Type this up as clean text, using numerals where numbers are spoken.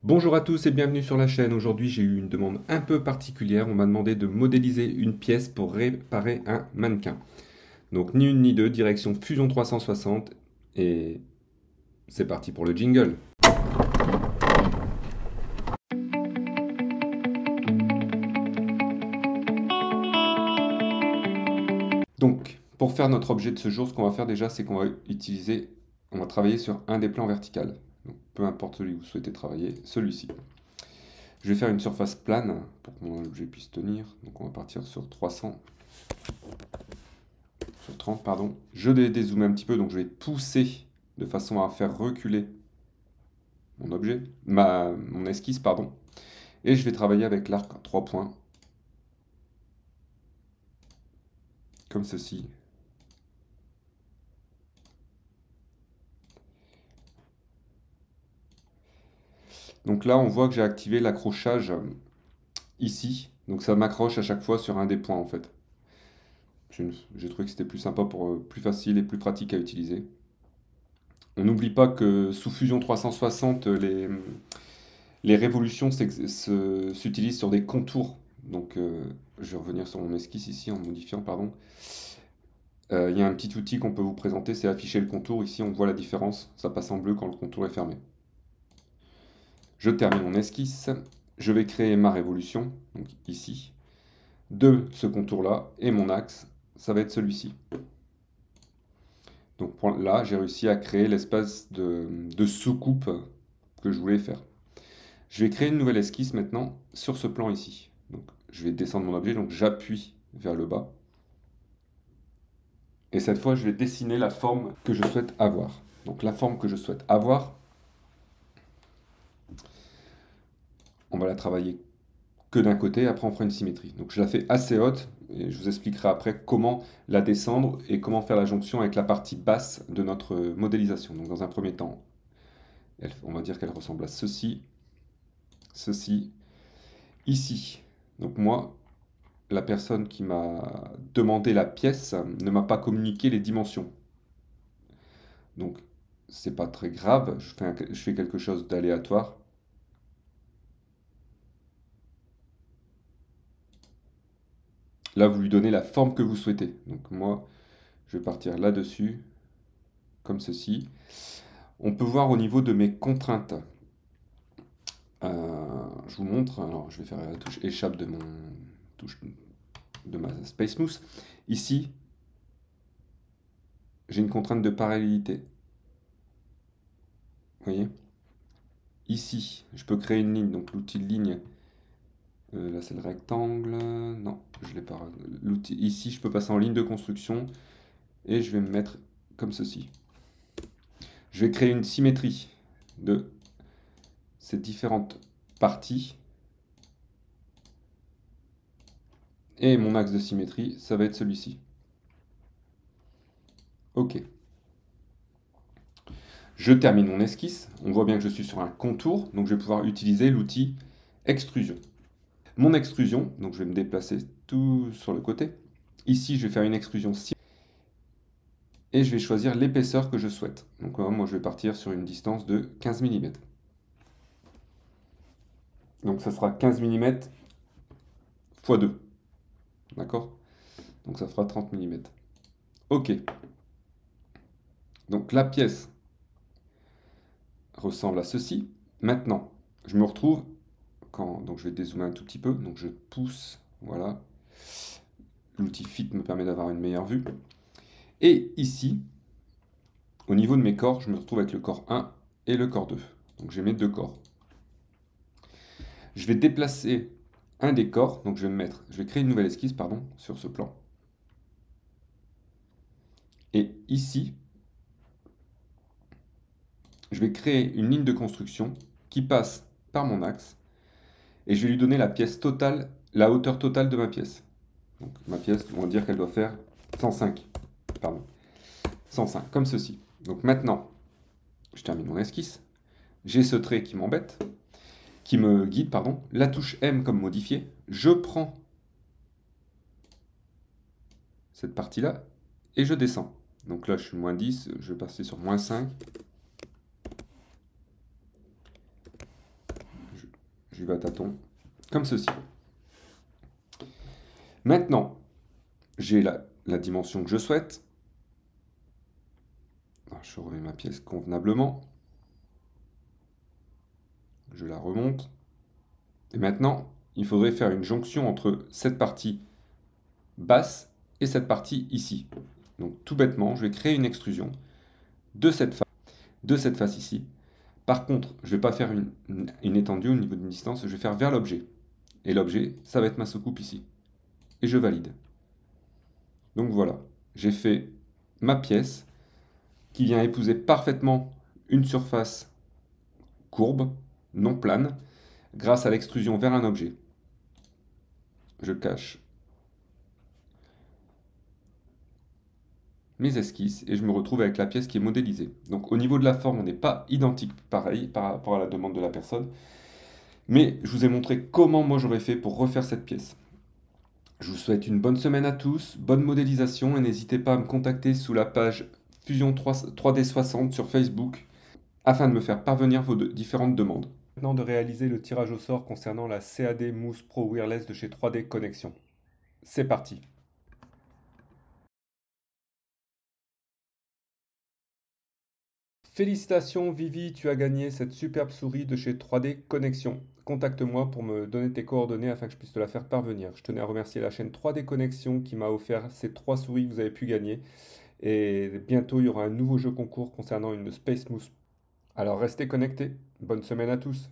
Bonjour à tous et bienvenue sur la chaîne. Aujourd'hui, j'ai eu une demande un peu particulière. On m'a demandé de modéliser une pièce pour réparer un mannequin. Donc, ni une ni deux, direction Fusion 360. Et c'est parti pour le jingle. Donc, pour faire notre objet de ce jour, ce qu'on va faire déjà, c'est qu'on va travailler sur un des plans verticaux. Donc, peu importe celui que vous souhaitez travailler, celui-ci. Je vais faire une surface plane pour que mon objet puisse tenir. Donc, on va partir sur 300. Sur 30, pardon. Je vais dézoomer un petit peu, donc je vais pousser de façon à faire reculer mon objet, mon esquisse, pardon. Et je vais travailler avec l'arc à 3 points, comme ceci. Donc là, on voit que j'ai activé l'accrochage ici. Donc ça m'accroche à chaque fois sur un des points, en fait. J'ai trouvé que c'était plus sympa, plus facile et plus pratique à utiliser. On n'oublie pas que sous Fusion 360, les révolutions s'utilisent sur des contours. Donc, je vais revenir sur mon esquisse ici en modifiant, pardon. Il y a un petit outil qu'on peut vous présenter, c'est afficher le contour. Ici, on voit la différence. Ça passe en bleu quand le contour est fermé. Je termine mon esquisse. Je vais créer ma révolution, donc ici, de ce contour-là. Et mon axe, ça va être celui-ci. Donc là, j'ai réussi à créer l'espace de soucoupe que je voulais faire. Je vais créer une nouvelle esquisse maintenant sur ce plan ici. Donc, je vais descendre mon objet, donc j'appuie vers le bas. Et cette fois, je vais dessiner la forme que je souhaite avoir. Donc la forme que je souhaite avoir, on va la travailler que d'un côté, après on fera une symétrie. Donc je la fais assez haute, et je vous expliquerai après comment la descendre et comment faire la jonction avec la partie basse de notre modélisation. Donc dans un premier temps, on va dire qu'elle ressemble à ceci, ceci, ici. Donc moi, la personne qui m'a demandé la pièce ne m'a pas communiqué les dimensions. Donc c'est pas très grave, je fais quelque chose d'aléatoire. Là, vous lui donnez la forme que vous souhaitez. Donc moi, je vais partir là-dessus, comme ceci. On peut voir au niveau de mes contraintes. Je vous montre. Alors, je vais faire la touche échappe de ma Space Smooth. Ici, j'ai une contrainte de parallélité. Vous voyez? Ici, je peux créer une ligne. Donc l'outil de ligne, là c'est le rectangle. Non, je l'ai pas. Ici, je peux passer en ligne de construction et je vais me mettre comme ceci. Je vais créer une symétrie de ces différentes parties. Et mon axe de symétrie, ça va être celui-ci. OK. Je termine mon esquisse. On voit bien que je suis sur un contour, donc je vais pouvoir utiliser l'outil extrusion. Mon extrusion, donc je vais me déplacer tout sur le côté. Ici, je vais faire une extrusion et je vais choisir l'épaisseur que je souhaite. Donc moi, je vais partir sur une distance de 15 mm. Donc ça sera 15 mm x 2. D'accord? Donc ça fera 30 mm. OK. Donc la pièce ressemble à ceci. Maintenant, je me retrouve donc je vais dézoomer un tout petit peu. Donc je pousse, voilà. L'outil Fit me permet d'avoir une meilleure vue. Et ici, au niveau de mes corps, je me retrouve avec le corps 1 et le corps 2. Donc j'ai mes deux corps. Je vais déplacer un des corps, donc je vais créer une nouvelle esquisse, pardon, sur ce plan. Et ici, je vais créer une ligne de construction qui passe par mon axe et je vais lui donner la pièce totale, la hauteur totale de ma pièce. Donc ma pièce, on va dire qu'elle doit faire 105. Pardon. 105, comme ceci. Donc maintenant, je termine mon esquisse. J'ai ce trait qui m'embête, qui me guide, pardon. La touche M comme modifier. Je prends cette partie-là et je descends. Donc là, je suis moins 10, je vais passer sur moins 5. je vais à tâtons, comme ceci. Maintenant, j'ai la dimension que je souhaite. Alors, je remets ma pièce convenablement. Je la remonte. Et maintenant, il faudrait faire une jonction entre cette partie basse et cette partie ici. Donc tout bêtement, je vais créer une extrusion de cette face ici. Par contre, je ne vais pas faire une étendue au niveau d'une distance, je vais faire vers l'objet. Et l'objet, ça va être ma soucoupe ici. Et je valide. Donc voilà, j'ai fait ma pièce qui vient épouser parfaitement une surface courbe, non plane, grâce à l'extrusion vers un objet. Je cache mes esquisses et je me retrouve avec la pièce qui est modélisée. Donc au niveau de la forme, on n'est pas identique pareil par rapport à la demande de la personne, mais je vous ai montré comment moi j'aurais fait pour refaire cette pièce. Je vous souhaite une bonne semaine à tous, bonne modélisation et n'hésitez pas à me contacter sous la page Fusion 3D60 sur Facebook afin de me faire parvenir vos différentes demandes. Maintenant de réaliser le tirage au sort concernant la CAD Mousse Pro Wireless de chez 3D Connexion. C'est parti! Félicitations Vivi, tu as gagné cette superbe souris de chez 3D Connexion. Contacte-moi pour me donner tes coordonnées afin que je puisse te la faire parvenir. Je tenais à remercier la chaîne 3D Connexion qui m'a offert ces 3 souris que vous avez pu gagner. Et bientôt, il y aura un nouveau jeu concours concernant une Space Mousse. Alors restez connectés. Bonne semaine à tous.